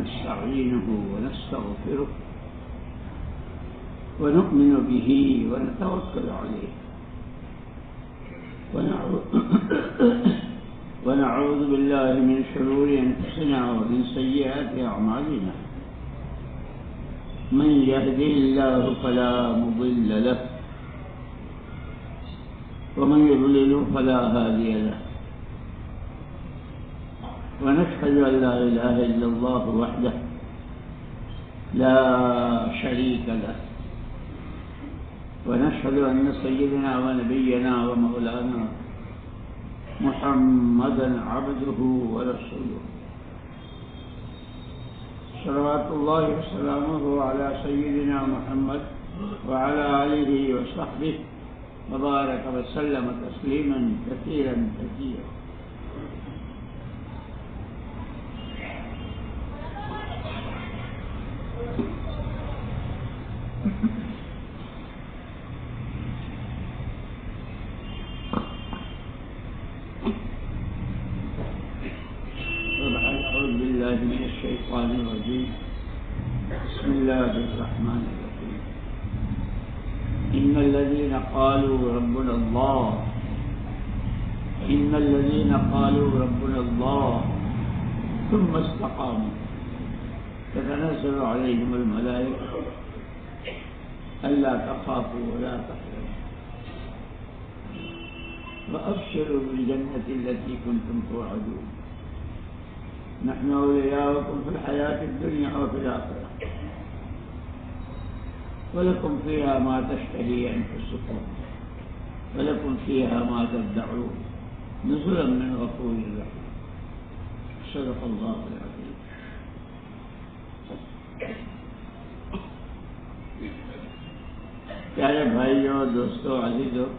ونستعينه ونستغفره ونؤمن به ونتوكل عليه ونعوذ بالله من شرور أنفسنا ومن سيئات أعمالنا من يهده الله فلا مضل له ومن يضلل فلا هادي له ونشهد أن لا إله إلا الله وحده لا شريك له ونشهد أن سيدنا ونبينا ومولانا محمدا عبده ورسوله صلوات الله وسلامه على سيدنا محمد وعلى آله وصحبه وبارك وسلم تسليما كثيرا كثيرا. من الشيطان الرجيم. بسم الله الرحمن الرحيم. إن الذين قالوا ربنا الله ثم استقاموا تتنزل عليهم الملائكة ألا تخافوا ولا تحزنوا وأبشروا بالجنة التي كنتم توعدون نحن أولياؤكم في الحياة الدنيا وفي الآخرة ولكم فيها ما تشتهي أنفسكم ولكم فيها ما تدعون نزلا من غفور رحيم. صدق الله العظيم. پیارے بھائیوں، دوستوں، عزیزوں،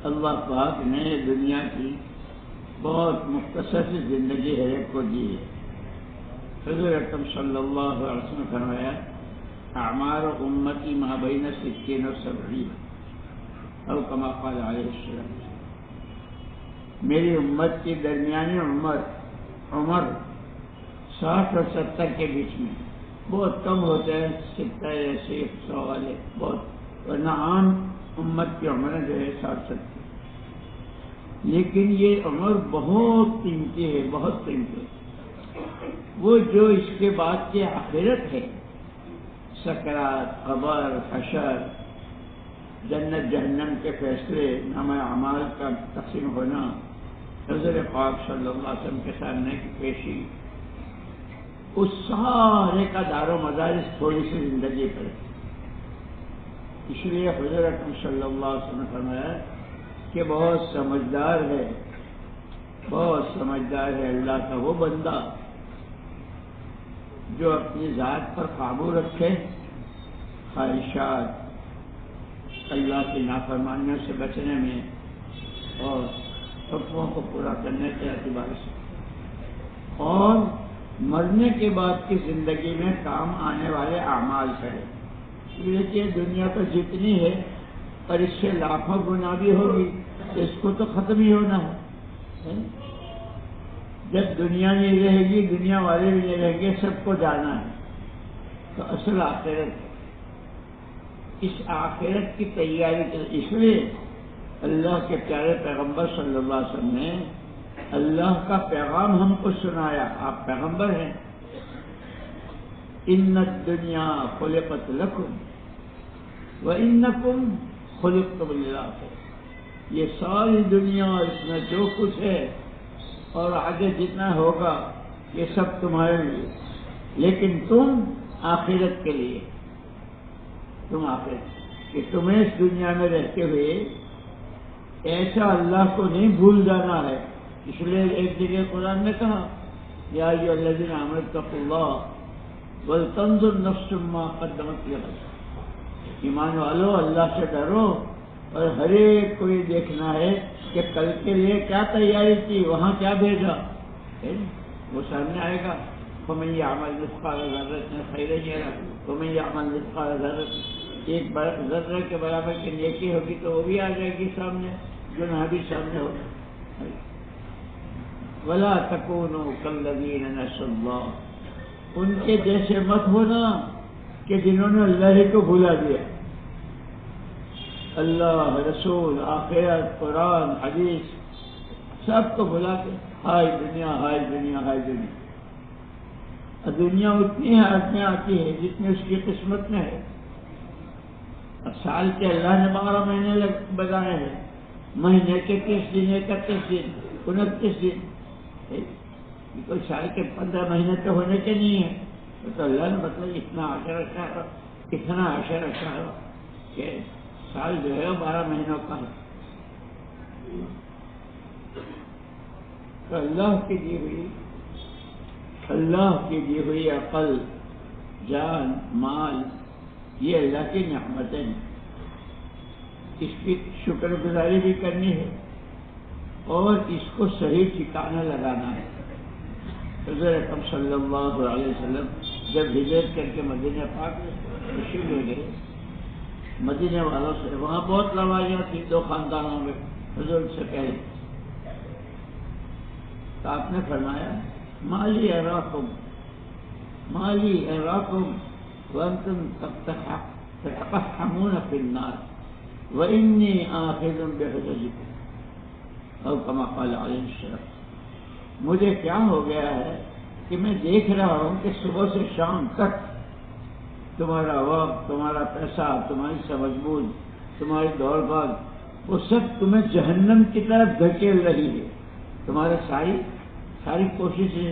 اللہ پاک نے دنیا کی بہت مختصر سی زندگی ہر ایک کو دی ہے. حضور اکرم صلی اللہ علیہ وسلم نے فرمایا اعمار امتی ما بین 60 و 70 او کما قال علیہ السلام. میری امت کی درمیانی عمر 60 اور 70 کے بیچ میں. بہت کم ہوتے ہیں 70 یا 100 والے بہت، ورنہ عام امت کی عمر جو ہے 60-70. لیکن یہ عمر بہت قیمتی ہے، بہت قیمتی ہے. وہ جو اس کے بعد کی آخرت ہے، سکرات، قبر، حشر، جنت جہنم کے فیصلے، نامہ اعمال کا تقسیم ہونا، حضور پاک صلی اللہ علیہ وسلم کے سامنے کی پیشی، اس سارے کا دار و مدار اس تھوڑی سی زندگی پر. اس لیے حضور اکرم صلی اللہ علیہ وسلم نے فرمایا کہ بہت سمجھدار ہے اللہ کا وہ بندہ جو اپنی ذات پر قابو رکھے، خواہشات، اللہ کی نافرمانیوں سے بچنے میں اور حکموں کو پورا کرنے کے اعتبار سے، اور مرنے کے بعد کی زندگی میں کام آنے والے اعمال کرے. دیکھیے دنیا تو جتنی ہے اور اس سے لاکھوں گنا بھی ہوگی، اس کو تو ختم ہی ہونا ہے. جب دنیا نہیں رہے گی، دنیا والے بھی نہیں رہیں گے، سب کو جانا ہے. تو اصل آخرت، اس آخرت کی تیاری کے اس لیے اللہ کے پیارے پیغمبر صلی اللہ علیہ وسلم نے اللہ کا پیغام ہم کو سنایا. آپ پیغمبر ہیں. ان الدنیا خلقت لکم وانکم خلقتم للآخرہ. یہ ساری دنیا، اس میں جو کچھ ہے اور آگے جتنا ہوگا یہ سب تمہارے لیے، لیکن تم آخرت کے لیے. تم آخرت کہ تمہیں اس دنیا میں رہتے ہوئے ایسا اللہ کو نہیں بھول جانا ہے. اس لیے ایک جگہ قرآن نے کہا یا ایھا الذین آمنوا اتقوا اللہ ولتنظر نفس ما قدمت لغد. ایمان والو، اللہ سے ڈرو اور ہر ایک کو یہ دیکھنا ہے کہ کل کے لیے کیا تیاری کی، وہاں کیا بھیجا. وہ سامنے آئے گا. فمن یعمل مثقال ذرۃ خیرا یرہ ومن یعمل مثقال ذرۃ، ایک ذرہ کے برابر کی نیکی ہوگی تو وہ بھی آ جائے گی سامنے، گناہ بھی سامنے ہوگا. ولا تکونوا کالذین نسوا اللہ، ان کے جیسے مت ہونا کہ جنہوں نے اللہ کو بھلا دیا. اللہ، رسول، آخرت، قرآن، حدیث سب کو بھلا کے ہائے دنیا ہائے دنیا ہائے دنیا. دنیا اتنی حالت میں آتی ہے جتنی اس کی قسمت میں ہے. سال کے اللہ نے 12 مہینے بنائے ہیں، مہینے کے 30 دن، 31 دن، 29 دن. کوئی سال کے 15 مہینے تو ہونے کے نہیں ہیں. تو اللہ نے مطلب اتنا عشر رکھا ہے، اتنا عشر رکھا ہے کہ سال جو ہے 12 مہینوں کا ہے. تو اللہ کی دی ہوئی عقل، جان، مال، یہ اللہ کی نعمتیں ہیں. اس کی شکر گزاری بھی کرنی ہے اور اس کو صحیح ٹھکانا لگانا ہے. حضور اکرم صلی اللہ علیہ وسلم جب ہجرت کر کے مدینہ پاک تشریف لے گئے، مدینے والوں سے وہاں بہت لڑائیاں تھیں 2 خاندانوں میں حضور سے پہلے. تو آپ نے فرمایا مالی اراکم وانتم تتقحمون فی النار وانی آخذ بحجزکم، او کما قال علیہ السلام. مجھے کیا ہو گیا ہے کہ میں دیکھ رہا ہوں کہ صبح سے شام تک تمہارا وقت، تمہارا پیسہ، تمہاری سمجھ بوجھ، تمہاری دوڑ بھاگ، وہ سب تمہیں جہنم کی طرف دھکیل رہی ہے. تمہارے ساری کوششیں،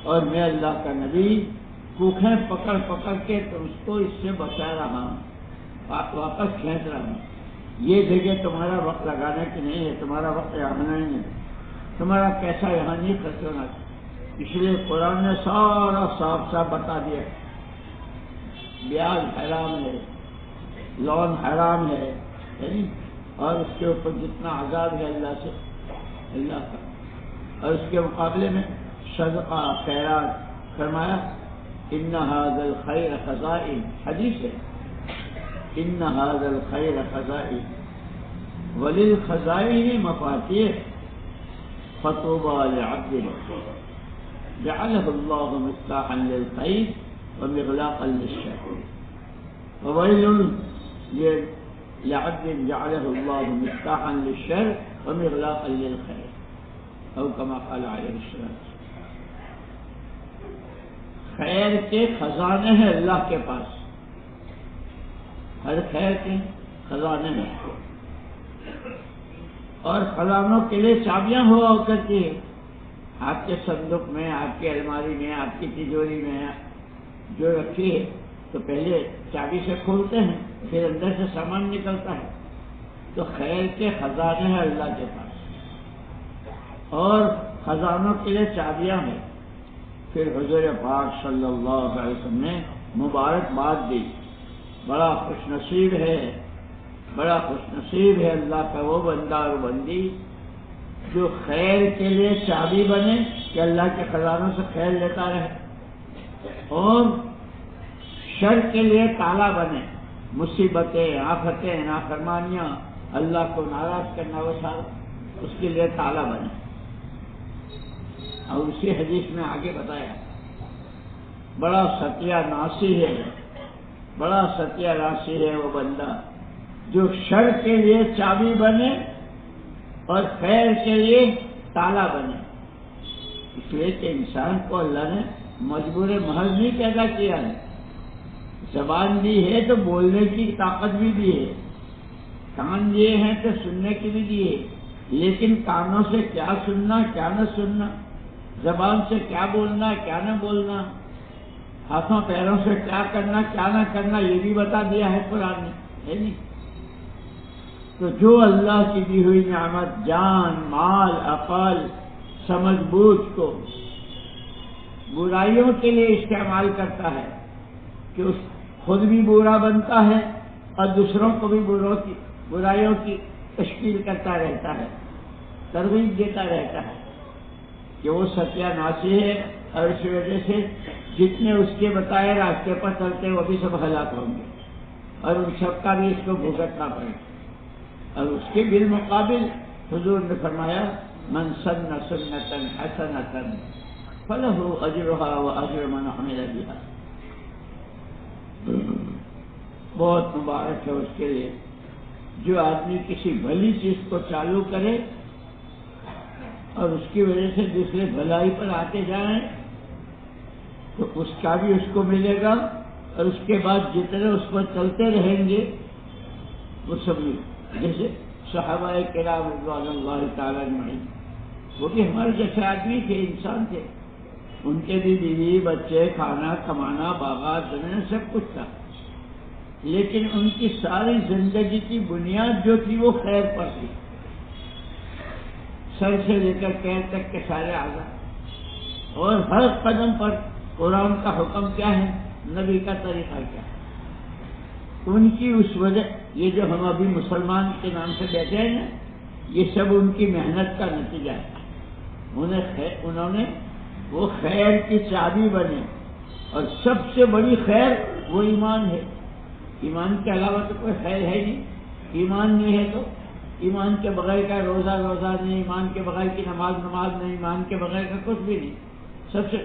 اور میں اللہ کا نبی کوکھیں پکڑ پکڑ کے تو اس کو اس سے بچا رہا ہوں، واپس کھینچ رہا ہوں. یہ جگہ تمہارا وقت لگانے کی نہیں ہے، تمہارا وقت یہاں نہیں ہے، تمہارا پیسہ یہاں نہیں خرچ ہونا. اس لیے قرآن نے سارا صاف صاف بتا دیا. بیاج حرام ہے، لون حرام ہے، اور اس کے اوپر جتنا عذاب ہے اللہ کا. اور اس کے مقابلے میں صدقہ، خیرات فرمایا ان هذا الخیر خزائن، حدیث ہے ان هذا الخیر خزائن وللخزائن مفاتیح فطوبى لعبد جعله الله مفتاحا للخير ومغلاقا للشر وويل لعبد جعله الله مفتاحا للشر ومغلاقا للخير او كما قال عليه السلام. خیر کے خزانے ہیں اللہ کے پاس، ہر خیر کے خزانے ہیں، اور خزانوں کے لیے چابیاں ہوا کرتی ہیں. آپ کے صندوق میں، آپ کی الماری میں، آپ کی تجوری میں جو رکھی ہے تو پہلے چابی سے کھولتے ہیں، پھر اندر سے سامان نکلتا ہے. تو خیر کے خزانے ہیں اللہ کے پاس، اور خزانوں کے لیے چابیاں ہیں. پھر حضور پاک صلی اللہ علیہ وسلم نے مبارکباد دی. بڑا خوش نصیب ہے اللہ کا وہ بندہ اور بندی جو خیر کے لیے چابی بنے کہ اللہ کے خزانوں سے خیر لیتا رہے، اور شر کے لیے تالا بنے، مصیبتیں، آفتیں، نافرمانیاں، اللہ کو ناراض کرنا، وہ سارا اس کے لیے تالا بنے. اور اسی حدیث میں آگے بتایا بڑا ستیہ ناسی ہے وہ بندہ جو شر کے لیے چابی بنے اور خیر کے لیے تالا بنے. اس لیے کہ انسان کو اللہ نے مجبور محض نہیں پیدا کیا ہے. زبان دی ہے تو بولنے کی طاقت بھی دی ہے، کان دیے ہیں تو سننے کی بھی دی ہے، لیکن کانوں سے کیا سننا کیا نہ سننا، زبان سے کیا بولنا کیا نہ بولنا، ہاتھوں پیروں سے کیا کرنا کیا نہ کرنا، یہ بھی بتا دیا ہے قرآن نے، ہے نہیں؟ تو جو اللہ کی دی ہوئی نعمت، جان، مال، عقل، سمجھ بوجھ کو برائیوں کے لیے استعمال کرتا ہے کہ اس خود بھی برا بنتا ہے اور دوسروں کو بھی برائیوں کی تشکیل کرتا رہتا ہے، ترغیب دیتا رہتا ہے کہ وہ ستیہ ناسی ہے، اور اس وجہ سے جتنے اس کے بتائے راستے پر چلتے وہ بھی سب ہلاک ہوں گے، اور ان سب کا بھی اس کو بھگتنا پڑے. اور اس کے بالمقابل حضور نے فرمایا من سن سنة حسنة فله أجرها وأجر من عمل بها. بہت مبارک ہے اس کے لیے جو آدمی کسی بھلی چیز کو چالو کرے اور اس کی وجہ سے دوسرے بھلائی پر آتے جائیں تو اس کا بھی اس کو ملے گا، اور اس کے بعد جتنے اس پر چلتے رہیں گے وہ سب ملے. جیسے صحابہ کرام رضوان اللہ تعالیٰ اجمعین، وہ بھی ہمارے جیسے آدمی تھے، انسان تھے، ان کے بھی بیوی بچے، کھانا کمانا، باغات زمین سب کچھ تھا، لیکن ان کی ساری زندگی کی بنیاد جو تھی وہ خیر پر تھی. سر سے لے کر پیر تک کے سارے اعضاء، اور ہر قدم پر قرآن کا حکم کیا ہے، نبی کا طریقہ کیا ہے. ان کی اس وجہ یہ جو ہم ابھی مسلمان کے نام سے بیٹھے ہیں نا، یہ سب ان کی محنت کا نتیجہ ہے. انہوں نے وہ خیر کی چابی بنے، اور سب سے بڑی خیر وہ ایمان ہے. ایمان کے علاوہ تو کوئی خیر ہے نہیں. ایمان نہیں ہے تو ایمان کے بغیر کا روزہ نہیں، ایمان کے بغیر کی نماز نہیں، ایمان کے بغیر کا کچھ بھی نہیں. سب سے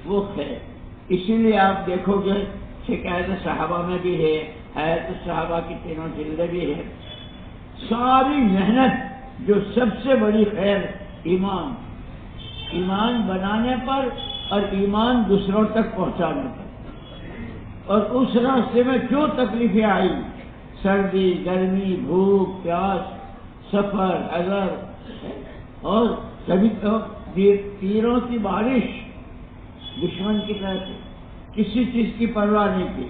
وہ خیر. اسی لیے آپ دیکھو گے شکایت صحابہ میں بھی ہے، حیات صحابہ کی تینوں جلدیں بھی ہے. ساری محنت جو سب سے بڑی خیر ایمان بنانے پر اور ایمان دوسروں تک پہنچانے پر، اور اس راستے میں جو تکلیفیں آئی، سردی گرمی، بھوک پیاس، سفر اذر، اور کبھی تو تیروں کی بارش دشمن کی طرف سے، کسی چیز کی پرواہ نہیں کی.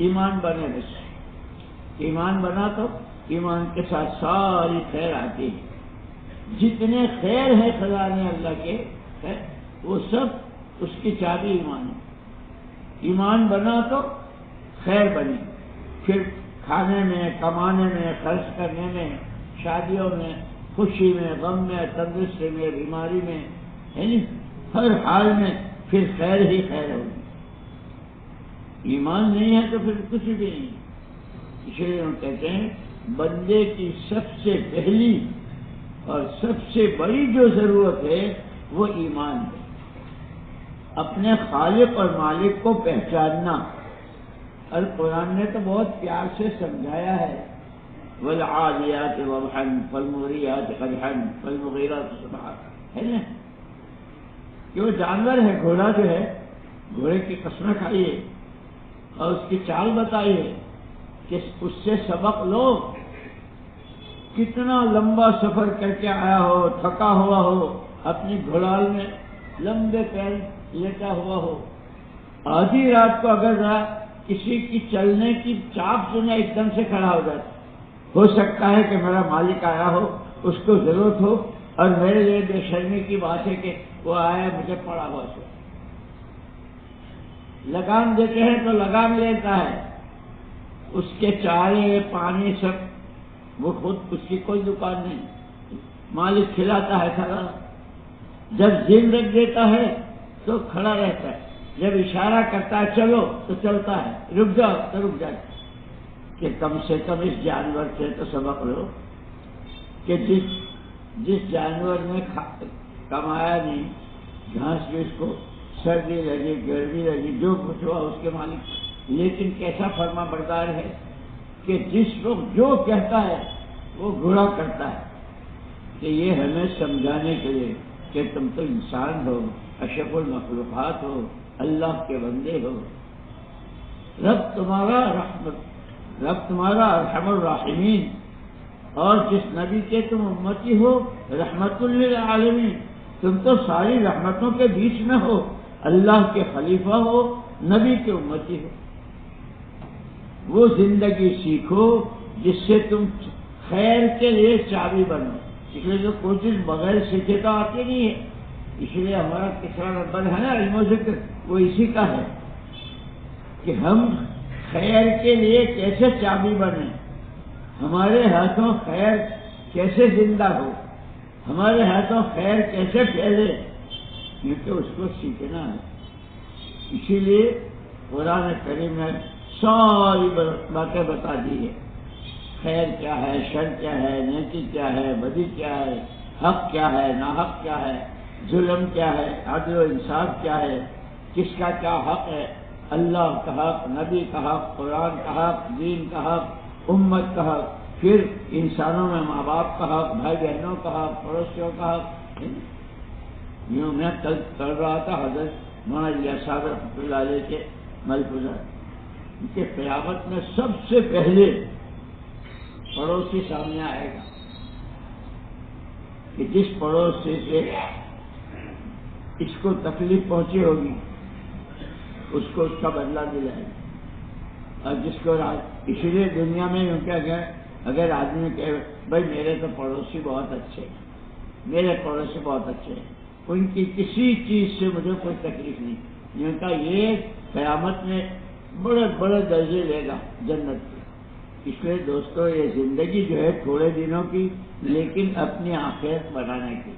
ایمان بنے بس. ایمان بنا تو ایمان کے ساتھ ساری خیر آتی ہے. جتنے خیر ہے خزانے اللہ کے وہ سب اس کی چابی ایمان ہے. ایمان بنا تو خیر بنی، پھر کھانے میں، کمانے میں، خرچ کرنے میں، شادیوں میں، خوشی میں، غم میں، تندرستی میں، بیماری میں، یعنی ہر حال میں پھر خیر ہی خیر ہوگی. ایمان نہیں ہے تو پھر کچھ بھی نہیں. اس لیے ہم کہتے ہیں بندے کی سب سے پہلی اور سب سے بڑی جو ضرورت ہے وہ ایمان ہے. اپنے خالق اور مالک کو پہچاننا. اور قرآن نے تو بہت پیار سے سمجھایا ہے، والعادیات ضبحا فالموریات قدحا فالمغیرات صبحا، ہے نا، کہ وہ جانور ہے. گھوڑا جو ہے، گھوڑے کی قسمیں کھائیے اور اس کی چال بتائیے کہ اس سے سبق لو. کتنا لمبا سفر کر کے آیا ہو، تھکا ہوا ہو، اپنی گھوڑال میں لمبے پیر لیٹا ہوا ہو، آدھی رات کو اگر کسی کی چلنے کی چاپ سنے ایک دم سے کھڑا ہو جاتا. ہو سکتا ہے کہ میرا مالک آیا ہو، اس کو ضرورت ہو، اور میرے لیے بے شرمی کی بات ہے کہ وہ آیا مجھے پڑا ہوا سے. لگام دیتے ہیں تو لگام لیتا ہے، اس کے چارے پانی سب وہ خود، اس کی کوئی دکان نہیں. مالک کھلاتا ہے کھڑا، جب جن رکھ دیتا ہے تو کھڑا رہتا ہے، جب اشارہ کرتا ہے چلو تو چلتا ہے، رک جاؤ تو رک جاتا ہے. کہ کم سے کم اس جانور سے تو سبق لو کہ جس جانور نے کمایا نہیں، گھاس جو اس کو سردی لگی گرمی لگی جو کچھ ہوا اس کے مالک، لیکن کیسا فرما بردار ہے کہ جس وقت جو کہتا ہے وہ گھوڑا کرتا ہے. کہ یہ ہمیں سمجھانے کے لیے کہ تم تو انسان ہو، اشرف المخلوقات ہو، اللہ کے بندے ہو. رب تمہارا ارحم الراحمین، اور جس نبی کے تم امتی ہو رحمت للعالمین. تم تو ساری رحمتوں کے بیچ میں ہو، اللہ کے خلیفہ ہو، نبی کے امتی ہو. وہ زندگی سیکھو جس سے تم خیر کے لیے چابی بنو. اس لیے جو کوئی چیز بغیر سیکھے تو آتی نہیں ہے. اس لیے ہمارا تیسرا نمبر ہے نا علم و ذکر، وہ اسی کا ہے کہ ہم خیر کے لیے کیسے چابی بنیں، ہمارے ہاتھوں خیر کیسے زندہ ہو، ہمارے ہاتھوں خیر کیسے پھیلے، کیونکہ اس کو سیکھنا ہے. اسی لیے قرآن کریم نے ساری باتیں بتا دی ہے. خیر کیا ہے، شر کیا ہے، نیکی کیا ہے، بدی کیا ہے، حق کیا ہے، ناحق کیا ہے، ظلم کیا ہے، عدل و انصاف کیا ہے، کس کا کیا حق ہے، اللہ کا حق، نبی کا حق، قرآن کا حق، دین کا حق، امت کا حق، پھر انسانوں میں ماں باپ کا حق، بھائی بہنوں کا حق، پڑوسیوں کا حق۔ یوں میں کل کر رہا تھا حضرت مولانا الیاس صاحب رحمۃ اللہ علیہ کے ملفوظہ ان کے قیامت میں سب سے پہلے پڑوسی سامنے آئے گا کہ جس پڑوسی سے اس کو تکلیف پہنچی ہوگی اس کو اس کا بدلہ دلائے گا، اور جس کو اس لیے دنیا میں یوں کیا گیا، اگر آدمی کہے بھائی میرے تو پڑوسی بہت اچھے ہیں، میرے پڑوسی بہت اچھے ہیں، ان کی کسی چیز سے مجھے کوئی تکلیف نہیں، یوں کہ یہ قیامت میں بڑے بڑے درجے لے گا جنت کے۔ اس لیے دوستو یہ زندگی جو ہے تھوڑے دنوں کی، لیکن اپنی آخرت بنانے کی،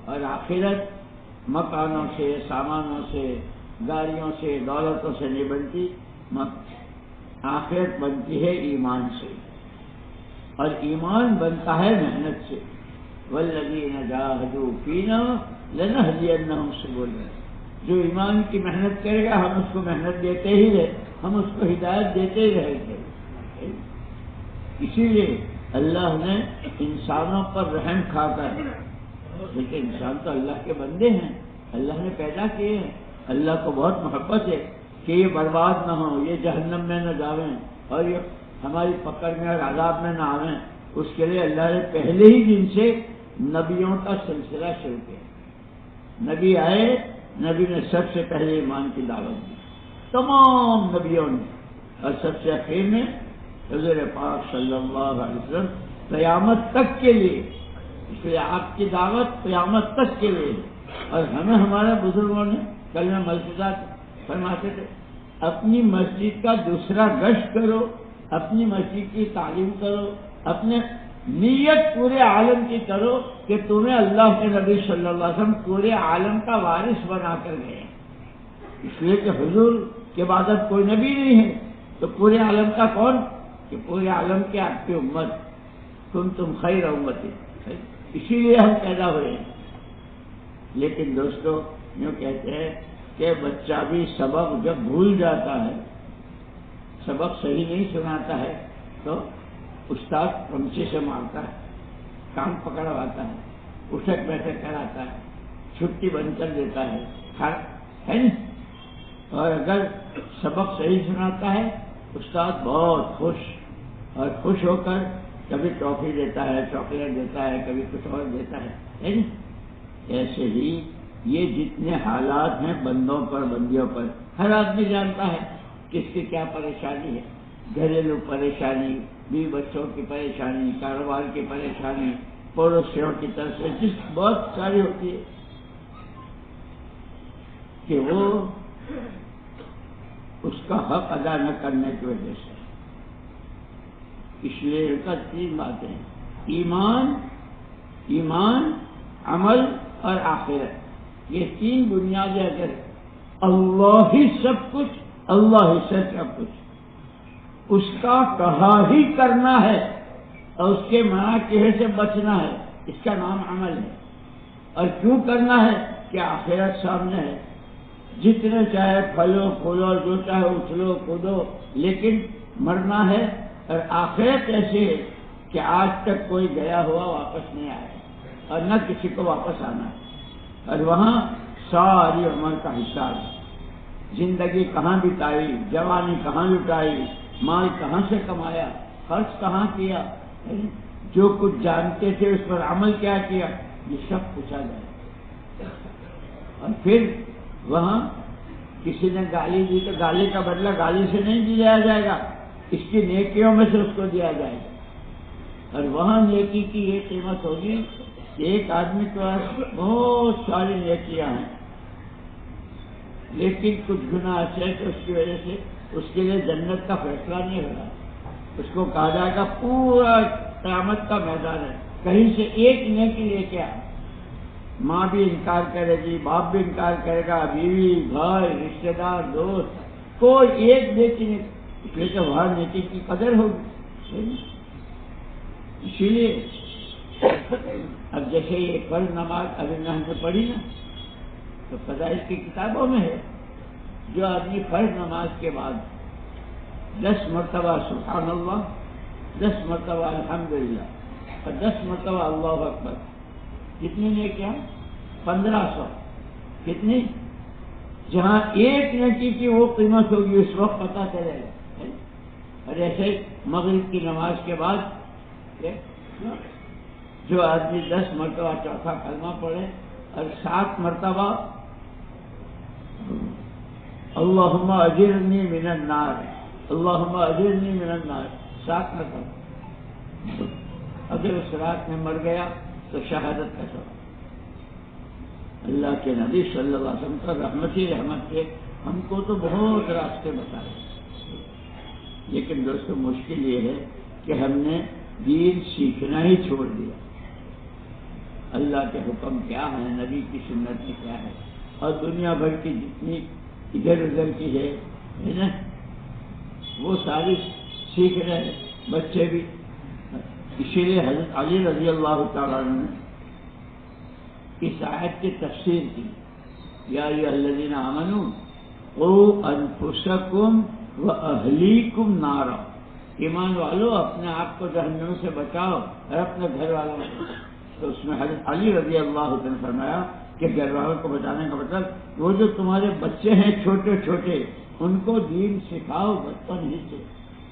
اور آخرت مکانوں سے، سامانوں سے، گاڑیوں سے، دولتوں سے نہیں بنتی، آخرت بنتی ہے ایمان سے، اور ایمان بنتا ہے محنت سے۔ والذین جاہدوا فینا لنہدینہم سبلنا، جو ایمان کی محنت کرے گا ہم اس کو محنت دیتے ہی رہے، ہم اس کو ہدایت دیتے ہی رہیں گے۔ اسی لیے اللہ نے انسانوں پر رحم کھا کر، لیکن انسان تو اللہ کے بندے ہیں، اللہ نے پیدا کیے ہیں، اللہ کو بہت محبت ہے کہ یہ برباد نہ ہو، یہ جہنم میں نہ جاویں، اور یہ ہماری پکڑ میں اور عذاب میں نہ آویں۔ اس کے لیے اللہ نے پہلے ہی دن سے نبیوں کا سلسلہ شروع کیا۔ نبی آئے، نبی نے سب سے پہلے ایمان کی دعوت دی، تمام نبیوں نے، اور سب سے اخیر میں حضور پاک صلی اللہ علیہ وسلم قیامت تک کے لیے۔ اس لیے آپ کی دعوت قیامت تک کے لیے، اور ہمیں ہمارے بزرگوں نے کلمہ ملفوظات فرماتے تھے، اپنی مسجد کا دوسرا گشت کرو، اپنی مسجد کی تعلیم کرو، اپنے نیت پورے عالم کی کرو کہ تمہیں اللہ کے نبی صلی اللہ علیہ وسلم پورے عالم کا وارث بنا کر گئے۔ اس لیے کہ حضور کے بعد اب کوئی نبی نہیں ہے، تو پورے عالم کا کون؟ کہ پورے عالم کی آپ کی امت، تم خیر امت، اسی لیے ہم پیدا ہوئے ہیں۔ لیکن دوستو یوں کہتے ہیں کہ بچہ بھی سبق جب بھول جاتا ہے، سبق صحیح نہیں سناتا ہے، تو استاد پنچے سے مارتا ہے، کام پکڑواتا ہے، اٹھک بیٹھک کراتا ہے، چھٹی بند کر دیتا ہے نا؟ اور اگر سبق صحیح سناتا ہے استاد بہت خوش، اور خوش ہو کر کبھی ٹرافی دیتا ہے، چاکلیٹ دیتا ہے، کبھی کچھ اور دیتا ہے نا؟ ایسے ہی یہ جتنے حالات ہیں بندوں پر، بندیوں پر، ہر آدمی جانتا ہے کس کی کیا پریشانی ہے، گھریلو پریشانی، بیوی بچوں کی پریشانی، کاروبار کی پریشانی، پڑوسیوں کی طرف سے جس بہت ساری ہوتی ہے، کہ وہ اس کا حق ادا نہ کرنے کی وجہ سے۔ اس لیے ان کا تین باتیں ہیں، ایمان، عمل اور آخرت، یہ تین بنیادیں اگر اللہ ہی سب کچھ، اللہ ہی سے سب کچھ، اس کا کہا ہی کرنا ہے اور اس کے منع کہے سے بچنا ہے، اس کا نام عمل ہے۔ اور کیوں کرنا ہے؟ کہ آخرت سامنے ہے، جتنے چاہے پھلو پھولو، جو چاہے اچھلو کودو، لیکن مرنا ہے۔ اور آخرت ایسی ہے کہ آج تک کوئی گیا ہوا واپس نہیں آیا، اور نہ کسی کو واپس آنا ہے، اور وہاں ساری عمر کا حساب ہے، زندگی کہاں بتائی، جوانی کہاں لٹائی، مال کہاں سے کمایا، خرچ کہاں کیا، جو کچھ جانتے تھے اس پر عمل کیا کیا، یہ سب پوچھا جائے۔ اور پھر وہاں کسی نے گالی دی تو گالی کا بدلہ گالی سے نہیں دیا جائے گا، اس کی نیکیوں میں سے اس کو دیا جائے گا۔ اور وہاں نیکی کی یہ قیمت ہوگی کہ ایک آدمی کے پاس بہت ساری نیکیاں ہیں، لیکن کچھ گناہ ایسے ہیں کہ اس کی وجہ سے اس کے لیے جنت کا فیصلہ نہیں ہو رہا، اس کو کہا جائے گا پورا قیامت کا میدان ہے، کہیں سے ایک نیکی لے کے آ۔ ماں بھی انکار کرے گی، باپ بھی انکار کرے گا، بیوی، بھائی، رشتے دار، دوست، کوئی ایک نیکی نہیں، اس لیے کہ وہاں نیکی کی قدر ہوگی۔ اسی لیے اب جیسے یہ فرض نماز ابھی میں نے پڑھی نا، تو فضائل کی کتابوں میں ہے، جو آدمی فرض نماز کے بعد 10 مرتبہ سبحان اللہ، 10 مرتبہ الحمدللہ اور 10 مرتبہ اللہ اکبر، کتنی نے کیا؟ 1500۔ کتنی؟ جہاں ایک نیکی کی وہ قیمت ہوگی اس وقت پتہ چلے گا۔ اور ایسے مغرب کی نماز کے بعد جو آدمی 10 مرتبہ چوتھا کلمہ پڑھے اور 7 مرتبہ اللہم اجرنی من النار، اللہم اجرنی من النار 7 مرتبہ، اگر اس رات میں مر گیا تو شہادت کا سبب۔ اللہ کے نبی صلی اللہ علیہ وسلم کا رحمت ہی رحمت ہے، ہم کو تو بہت راستے بتائے، لیکن دوستو مشکل یہ ہے کہ ہم نے دین سیکھنا ہی چھوڑ دیا۔ اللہ کے حکم کیا ہے، نبی کی سنت میں کیا ہے، اور دنیا بھر کی جتنی ادھر ادھر کی ہے نا، وہ ساری سیکھ رہے ہیں بچے بھی۔ اسی لیے حضرت علی رضی اللہ تعالیٰ عنہ نے اس آیت کی تفسیر کی، یا ایھا الذین آمنوا قوا انفسکم واہلیکم نارا، ایمان والو اپنے آپ کو جہنم سے بچاؤ اور اپنے گھر والوں کو۔ تو اس میں حضرت علی رضی اللہ عنہ نے فرمایا کہ گھر والوں کو بچانے کا مطلب وہ جو تمہارے بچے ہیں چھوٹے چھوٹے، ان کو دین سکھاؤ بچپن ہی سے،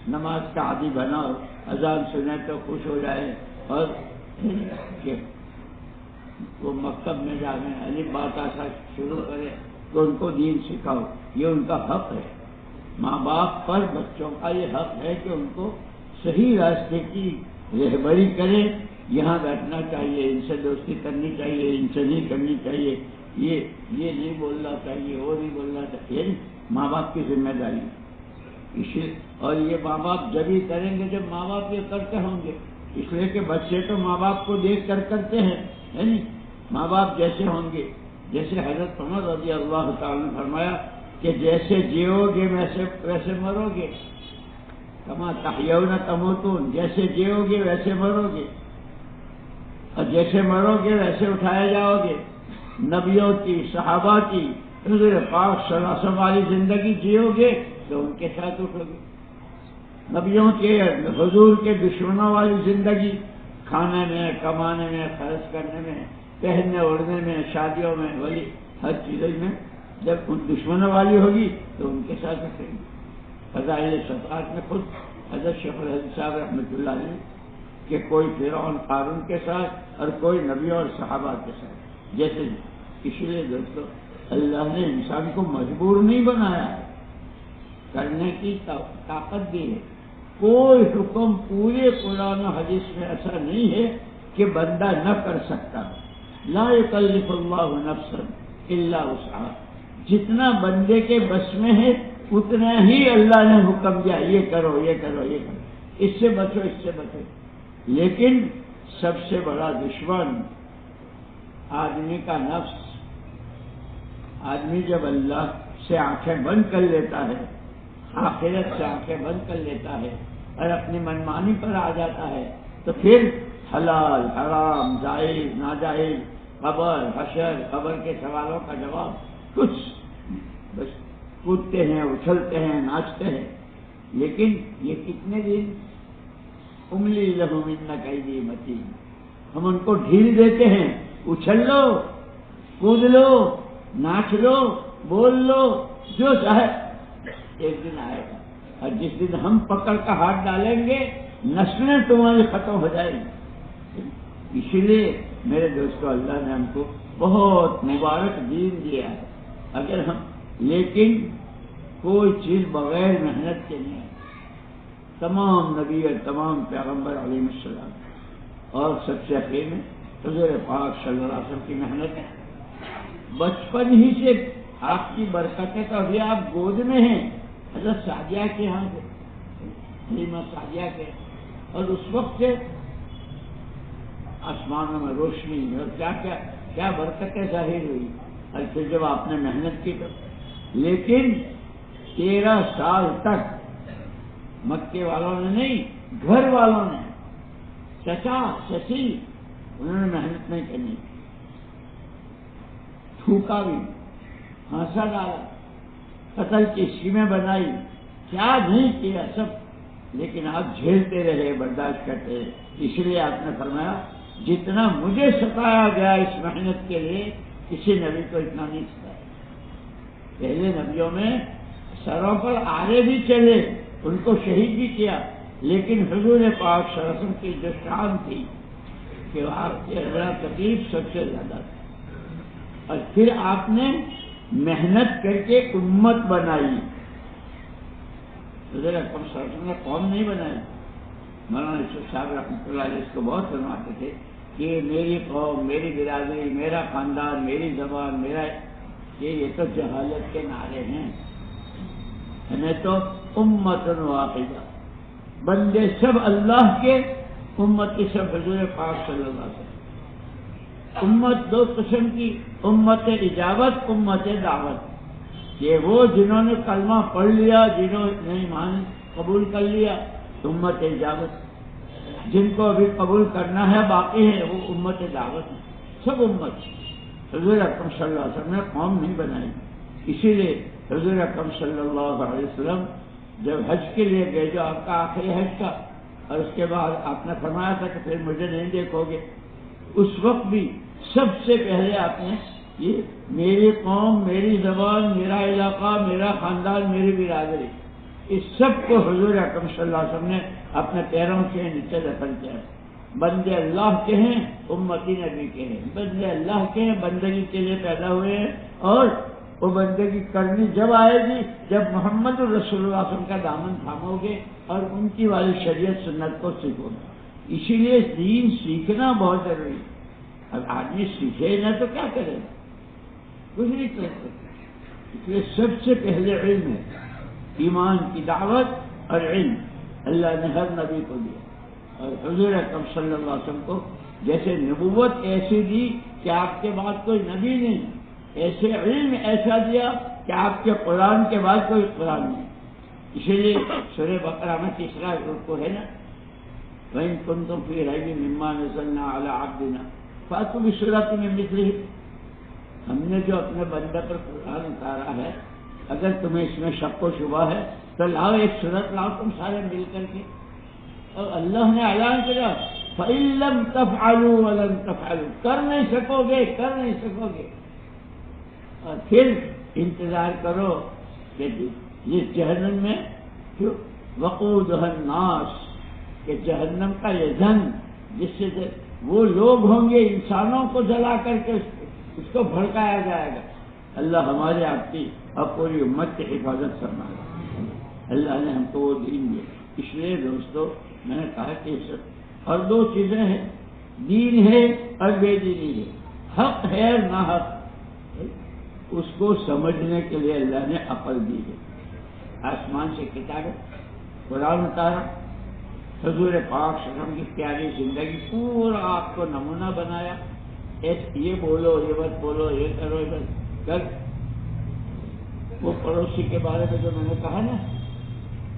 نماز کا عادی بناؤ، اذان سنے تو خوش ہو جائے، اور کہ وہ مکتب میں جانے علی بات آسا شروع کرے تو ان کو دین سکھاؤ، یہ ان کا حق ہے۔ ماں باپ پر بچوں کا یہ حق ہے کہ ان کو صحیح راستے کی رہبری کرے، یہاں بیٹھنا چاہیے، ان سے دوستی کرنی چاہیے، ان سے نہیں کرنی چاہیے، یہ نہیں بولنا چاہیے، وہ نہیں بولنا چاہیے، ماں باپ کی ذمہ داری ہے۔ اور یہ ماں باپ جب ہی کریں گے جب ماں باپ یہ کرتے ہوں گے، اس لیے کہ بچے تو ماں باپ کو دیکھ کر کرتے ہیں، ہے نہیں؟ ماں باپ جیسے ہوں گے، جیسے حضرت عمر رضی اللہ تعالیٰ نے فرمایا کہ جیسے جیو گے ویسے مرو گے، کما تحیون تموتون، جیسے جیو گے ویسے مرو گے، اور جیسے مرو گے ویسے اٹھائے جاؤ گے۔ نبیوں کی، صحابہ کی، حضور پاک صلی اللہ علیہ وسلم والی زندگی جیو گے تو ان کے ساتھ اٹھو گے۔ نبیوں کے، حضور کے دشمنوں والی زندگی، کھانے میں، کمانے میں، خرچ کرنے میں، پہننے اوڑھنے میں، شادیوں میں، ولی ہر چیز میں جب ان دشمنوں والی ہوگی تو ان کے ساتھ اٹھیں گے۔ فضائل صفات میں خود حضرت شیخ الحدیث صاحب رحمۃ اللہ علیہ کہ کوئی فرعون قارون کے ساتھ اور کوئی نبی اور صحابہ کے ساتھ جیسے۔ اس لیے دوستو اللہ نے انسان کو مجبور نہیں بنایا ہے، کرنے کی طاقت دی ہے۔ کوئی حکم پورے قرآن و حدیث میں ایسا نہیں ہے کہ بندہ نہ کر سکتا۔ لا یکلف اللہ نفسا الا وسعہا، جتنا بندے کے بس میں ہے اتنا ہی اللہ نے حکم دیا، یہ کرو یہ کرو یہ کرو، اس سے بچو اس سے بچو۔ لیکن سب سے بڑا دشمن آدمی کا نفس۔ آدمی جب اللہ سے آنکھیں بند کر لیتا ہے، آخرت سے آنکھیں بند کر لیتا ہے اور اپنی منمانی پر آ جاتا ہے، تو پھر حلال حرام، جائز ناجائز، قبر حشر، قبر کے سوالوں کا جواب، کچھ بس کودتے ہیں، اچھلتے ہیں، ناچتے ہیں۔ لیکن یہ کتنے دن؟ املی لہم ان کیدی متین، ہم ان کو ڈھیل دیتے ہیں، اچھل لو، کود لو، ناچ لو، بول لو، جو چاہے، ایک دن آئے گا، اور جس دن ہم پکڑ کا ہاتھ ڈالیں گے نسلیں تمہاری ختم ہو جائیں گی۔ اسی لیے میرے دوستو اللہ نے ہم کو بہت مبارک دین دیا ہے، اگر ہم، لیکن کوئی چیز بغیر محنت کے نہیں ہے۔ تمام نبی اور تمام پیغمبر علیہ السلام اور سب سے اخیر میں حضور پاک صلی اللہ علیہ وسلم کی محنت ہے۔ بچپن ہی سے آپ کی برکتیں تو ابھی آپ گود میں ہیں، حضرت سعدیہ کے یہاں سے، حلیمہ سعدیہ کے، اور اس وقت سے آسمانوں میں روشنی اور کیا کیا کیا برکتیں ظاہر ہوئی، اور پھر جب آپ نے محنت کی تو۔ لیکن 13 سال تک مکے والوں نے نہیں، گھر والوں نے، چچا چچی انہوں نے محنت نہیں کرنی، تھوکا بھی، پھانسا ڈالا، قتل کی اسکیمیں بنائی، کیا نہیں کیا سب، لیکن آپ جھیلتے رہے، برداشت کرتے رہے۔ اس لیے آپ نے فرمایا جتنا مجھے ستایا گیا اس محنت کے لیے کسی نبی کو اتنا نہیں ستایا۔ پہلے نبیوں میں سروں پر آرے بھی چلے، ان کو شہید بھی کیا، لیکن حضور پاک صلی اللہ علیہ وسلم کی جو شان تھی کہ آپ کے بڑا تکلیف سب سے زیادہ تھا، اور پھر آپ نے محنت کر کے امت بنائی۔ حضور اکرم صلی اللہ علیہ وسلم نے قوم نہیں بنائی۔ مولانا یوسف صاحب رحمۃ اللہ علیہ اس کو بہت فرماتے تھے کہ میری قوم، میری برادری، میرا خاندان، میری زبان، میرا یہ تو جہالت کے نعرے ہیں، ہمیں تو امت واحدہ، بندے سب اللہ کے، امتی سب حضور پاک صلی اللہ علیہ وسلم۔ امت دو قسم کی، امت اجابت، امت دعوت۔ یہ وہ جنہوں نے کلمہ پڑھ لیا، جنہوں نے ایمان قبول کر لیا، امت اجابت۔ جن کو ابھی قبول کرنا ہے باقی ہے، وہ امت دعوت ہے۔ سب امت۔ حضور اکرم صلی اللہ علیہ وسلم نے قوم نہیں بنائی۔ اسی لیے حضور اکرم صلی اللہ علیہ وسلم جب حج کے لیے گئے، جو آپ کا آخری حج تھا، اور اس کے بعد آپ نے فرمایا تھا کہ پھر مجھے نہیں دیکھو گے، اس وقت بھی سب سے پہلے آپ نے یہ میری قوم، میری زبان، میرا علاقہ، میرا خاندان، میری برادری، اس سب کو حضور اکرم صلی اللہ علیہ وسلم نے اپنے پیروں کے نیچے دفن کیا۔ بندے اللہ کے ہیں، امتی نبی کے ہیں، بندے اللہ کے ہیں، بندگی کے لیے پیدا ہوئے ہیں، اور وہ بندگی کرنی جب آئے گی جب محمد رسول اللہ صلی اللہ علیہ وسلم کا دامن تھامو گے اور ان کی والی شریعت سنت کو سیکھو گے۔ اسی لیے دین سیکھنا بہت ضروری ہے۔ اب آدمی سیکھے نہ تو کیا کرے، کچھ نہیں کر سکتے۔ اس لیے سب سے پہلے علم ہے، ایمان کی دعوت اور علم اللہ نے ہر نبی کو دیا، اور حضور اکرم صلی اللہ علیہ وسلم کو جیسے نبوت ایسی دی کہ آپ کے بعد کوئی نبی نہیں، ایسے علم ایسا دیا کہ آپ کے قرآن کے بعد کوئی قرآن نہیں۔ اسی لیے سورہ بقرہ میں تیسرا رکوع ہے نا، وَإِن كُنتُمْ فِي رَيْبٍ مِّمَّا نَزَّلْنَا عَلَىٰ عَبْدِنَا فَأْتُوا بِسُورَةٍ مِّن مِّثْلِهِ۔ ہم نے جو اپنے بندے پر قرآن اتارا ہے، اگر تمہیں اس میں شک و شبہ ہے تو لاؤ ایک سورت لاؤ تم سارے مل کر کے۔ اور اللہ نے اعلان کیا فَإِن لَّمْ تَفْعَلُوا وَلَن تَفْعَلُوا، کر نہیں سکو گے، کر نہیں سکو گے، اور پھر انتظار کرو کہ یہ جہنم میں وقودها الناس، کہ جہنم کا یہ زن جس سے وہ لوگ ہوں گے انسانوں کو جلا کر کے اس کو بھڑکایا جائے گا۔ اللہ ہمارے آپ کی اور پوری امت کی حفاظت فرمائے۔ اللہ نے ہم کو وہ دین دیا۔ اس لیے دوستو میں نے کہا کہ اور دو چیزیں ہیں، دین ہے اور بے دینی ہے، حق ہے اور ناحق، اس کو سمجھنے کے لیے اللہ نے عقل دی ہے۔ آسمان سے کتابیں، قرآن اتارا، حضور پاک صلی اللہ علیہ وسلم کی پیاری زندگی پورا آپ کو نمونہ بنایا، یہ بولو، یہ مت بولو، یہ کرو، یہ کل وہ پڑوسی کے بارے میں جو میں نے کہا نا،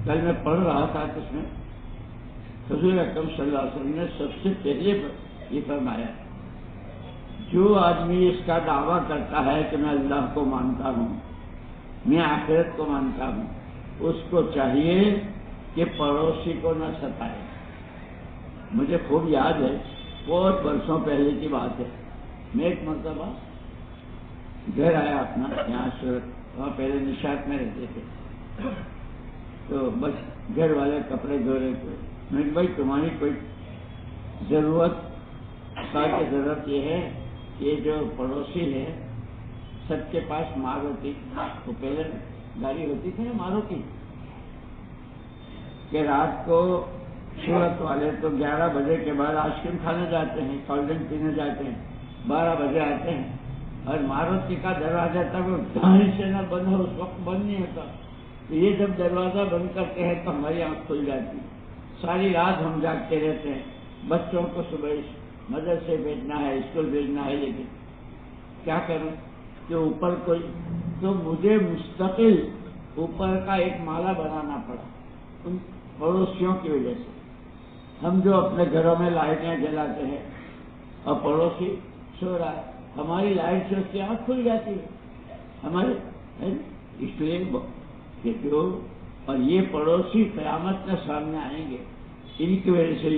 کل میں پڑھ رہا تھا کہ اس میں حضور اکرم صلی اللہ علیہ وسلم نے سب سے پہلے یہ فرمایا، جو آدمی اس کا دعویٰ کرتا ہے کہ میں اللہ کو مانتا ہوں، میں آخرت کو مانتا ہوں، اس کو چاہیے کہ پڑوسی کو نہ ستائے۔ مجھے خوب یاد ہے، بہت برسوں پہلے کی بات ہے، میں ایک مرتبہ گھر آیا اپنا، یہاں صورت، وہاں پہلے نشاط میں رہتے تھے، تو بس گھر والے کپڑے دھو رہے تھے، میں کہ بھائی تمہاری کوئی ضرورت یہ ہے کہ یہ جو پڑوسی ہے سب کے پاس ماروتی، وہ پہلے گاڑی ہوتی تھی نا ماروتی، کہ رات کو صورت والے تو 11 بجے کے بعد آئس کریم کھانے جاتے ہیں، کولڈ ڈرنک پینے جاتے ہیں، 12 بجے آتے ہیں، اور ماروتی کا دروازہ تک دائیں سے نہ بند ہو، اس وقت بند نہیں ہوتا، تو یہ جب دروازہ بند کرتے ہیں تو ہماری آنکھ کھل جاتی ہے، ساری رات ہم جاگتے رہتے ہیں، بچوں کو صبح مدرسے بھیجنا ہے، اسکول بھیجنا ہے، لیکن کیا کروں کہ اوپر کوئی، تو مجھے مستقل اوپر کا ایک مالا بنانا پڑا ان پڑوسیوں کی وجہ سے۔ ہم جو اپنے گھروں میں لائٹیں جلاتے ہیں، اور پڑوسی سو رہا ہے، ہماری لائٹ سے اس کی آنکھ کھل جاتی ہے ہمارے، اس لیے کہ جو اور یہ پڑوسی قیامت میں سامنے آئیں گے ان کی وجہ سے.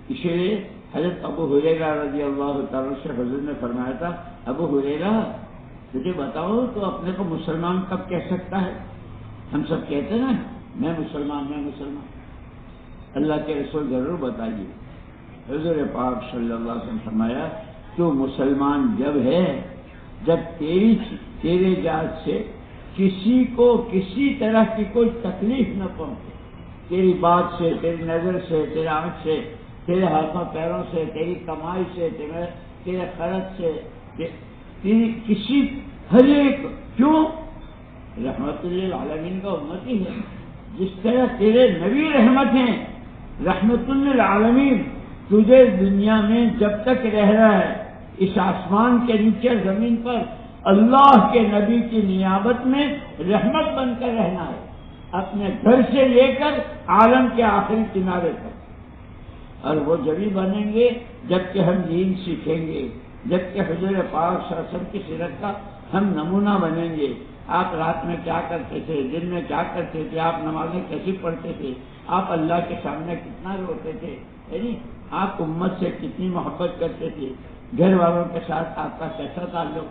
اسی لیے حضرت ابو ہریرہ رضی اللہ تعالیٰ سے حضور نے فرمایا تھا، ابو ہریرہ تجھے بتاؤ تو اپنے کو مسلمان کب کہہ سکتا ہے؟ ہم سب کہتے ہیں نا میں مسلمان میں مسلمان. اللہ کے رسول ضرور بتائیے. حضور پاک صلی اللہ علیہ وسلم فرمایا تو مسلمان جب ہے جب تیرے ذات سے کسی کو کسی طرح کی کوئی تکلیف نہ پہنچے، تیری بات سے، تیری نظر سے، تیرے آنکھ سے، تیرے ہاتھوں پیروں سے، تیری کمائی سے، تیرے خرچ سے، تیری کسی ہر ایک. کیوں؟ رحمت للعالمین کا امتی ہے. جس طرح تیرے نبی رحمت ہیں، رحمت للعالمین تجھے دنیا میں جب تک رہ رہا ہے اس آسمان کے نیچے زمین پر اللہ کے نبی کی نیابت میں رحمت بن کر رہنا ہے، اپنے گھر سے لے کر عالم کے آخری کنارے تک. اور وہ جبھی بنیں گے جب کہ ہم دین سیکھیں گے، جب کہ حضور پاک صلی اللہ علیہ وسلم کی سیرت کا ہم نمونہ بنیں گے. آپ رات میں کیا کرتے تھے، دن میں کیا کرتے تھے، آپ نمازیں کیسی پڑھتے تھے، آپ اللہ کے سامنے کتنا روتے تھے، یعنی آپ امت سے کتنی محبت کرتے تھے، گھر والوں کے ساتھ آپ کا کیسا تعلق،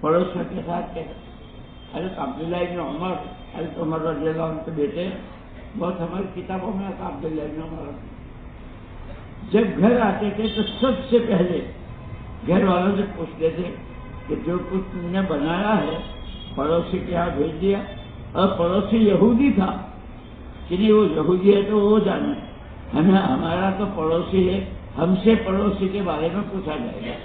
پڑوسیوں کے ساتھ کیسا. حضرت عبداللہ ابن عمر، حضرت عمر رضی اللہ عنہ کے بیٹے، بہت ہماری کتابوں میں آتا عبداللہ ابن عمر، جب گھر آتے تھے تو سب سے پہلے گھر والوں سے پوچھتے تھے کہ جو کچھ تم نے بنایا ہے پڑوسی کے یہاں بھیج دیا. اور پڑوسی یہودی تھا کہ نہیں، وہ یہودی ہے تو وہ جانے، ہمارا تو پڑوسی ہے، ہم سے پڑوسی کے بارے میں پوچھا جائے گا.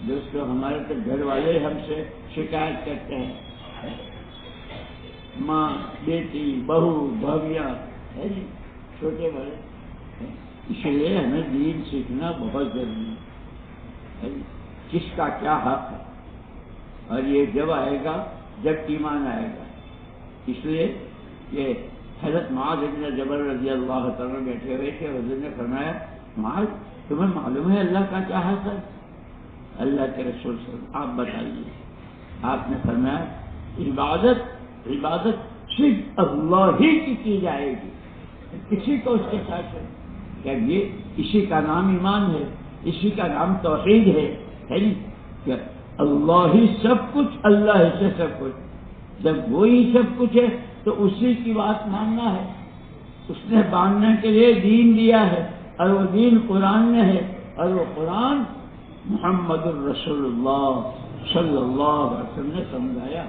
دوستو ہمارے تو گھر والے ہم سے شکایت کرتے ہیں، ماں، بیٹی، بہو، بھابیاں، چھوٹے بڑے. اس لیے ہمیں دین سیکھنا بہت ضروری ہے، کس کا کیا حق ہے. اور یہ جب آئے گا جب ایمان آئے گا. اس لیے کہ حضرت معاذ بن جبل رضی اللہ تعالیٰ بیٹھے ہوئے تھے، حضور نے فرمایا معاذ تمہیں معلوم ہے اللہ کا کیا حق ہے؟ اللہ کے رسول صلی اللہ علیہ وسلم آپ بتائیے. آپ نے فرمایا عبادت صرف اللہ ہی کی جائے گی، کسی کو اس کے ساتھ. کیا یہ اسی کا نام ایمان ہے، اسی کا نام توحید ہے کہ اللہ ہی سب کچھ، اللہ ہی سے سب کچھ. جب وہی سب کچھ ہے تو اسی کی بات ماننا ہے. اس نے ماننے کے لیے دین دیا ہے، اور وہ دین قرآن میں ہے، اور وہ قرآن محمد الرسول اللہ صلی اللہ علیہ وسلم نے سمجھایا.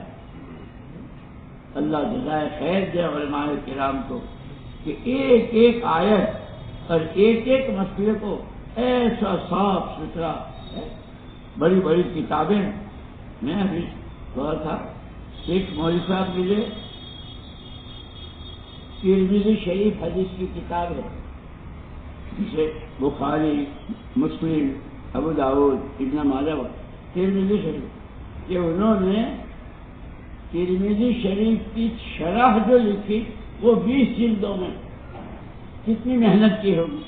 اللہ جزائے خیر دے علماء کرام کو کہ ایک ایک آیت اور ایک ایک مسئلے کو ایسا صاف ستھرا. بڑی بڑی کتابیں میں ابھی کہا تھا، ایک مولوی صاحب ملے، ترمذی شریف حدیث کی کتاب ہے، جسے بخاری، مسلم، ابو داؤد، ابن ماجہ، ترمذی شریف، کہ انہوں نے ترمذی شریف کی شرح جو لکھی وہ 20 جلدوں میں. کتنی محنت کی ہوگی،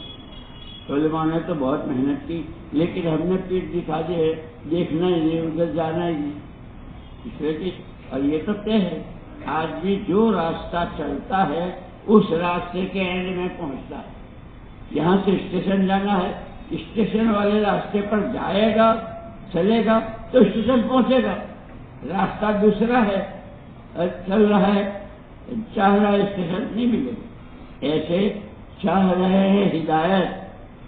علماء نے تو بہت محنت کی، لیکن ہم نے پیٹ دکھا دی ہے، دیکھنا ہی نہیں، ادھر جانا ہی نہیں. اس لیے کہ اور یہ تو طے ہے، آج بھی جو راستہ چلتا ہے اس راستے کے اینڈ میں پہنچتا ہے. یہاں سے اسٹیشن جانا ہے، اسٹیشن والے راستے پر جائے گا، چلے گا تو اسٹیشن پہنچے گا. راستہ دوسرا ہے، چل رہا ہے، چاہ رہا ہے اسٹیشن نہیں ملے گا. ایسے چاہ رہے ہیں ہدایت،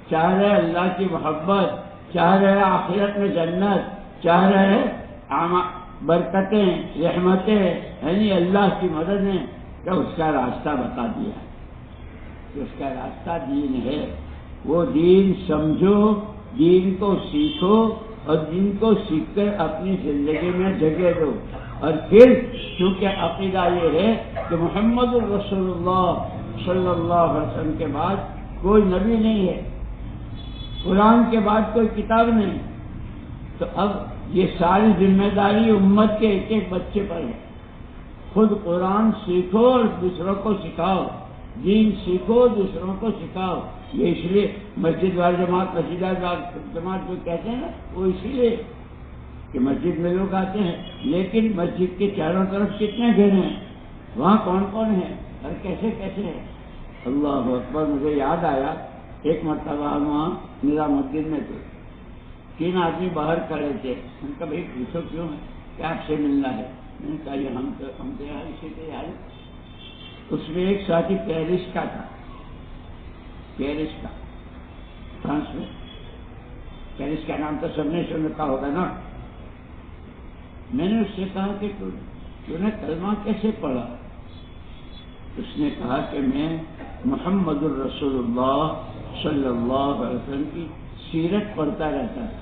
چاہ رہے اللہ کی محبت، چاہ رہے آخرت میں جنت، چاہ رہے برکتیں، رحمتیں، یعنی اللہ کی مدد ہے، کہ اس کا راستہ بتا دیا ہے کہ اس کا راستہ دین ہے. وہ دین سمجھو، دین کو سیکھو، اور دین کو سیکھ کر اپنی زندگی میں جگہ دو. اور پھر چونکہ عقیدہ یہ ہے کہ محمد الرسول اللہ صلی اللہ علیہ وسلم کے بعد کوئی نبی نہیں ہے، قرآن کے بعد کوئی کتاب نہیں، تو اب یہ ساری ذمہ داری امت کے ایک ایک بچے پر ہے. خود قرآن سیکھو اور دوسروں کو سکھاؤ، دین سیکھو، دوسروں کو سکھاؤ. یہ اس لیے مسجد وال جماعت جو کہتے ہیں نا، وہ اسی لیے کہ مسجد میں لوگ آتے ہیں، لیکن مسجد کے چاروں طرف کتنے گھر ہیں، وہاں کون کون ہے اور کیسے کیسے ہے۔ اللہ اکبر! مجھے یاد آیا ایک مرتبہ وہاں نظام الدین میں تھے، 3 آدمی باہر کھڑے تھے، ان کا بھائی پوچھو کیوں ہے کہ آپ سے ملنا ہے؟ میں نے کہا یہ ہم تو یار اسی کے یار۔ اس میں ایک ساتھی پیرس کا تھا، پیرس کا، فرانس میں۔ پیرس کا نام تو سب نے سنتا ہوگا نا۔ میں نے اس سے کہا کہ تو نے کلمہ کیسے پڑھا؟ اس نے کہا کہ میں محمد الرسول اللہ صلی اللہ علیہ وسلم کی سیرت پڑھتا رہتا تھا،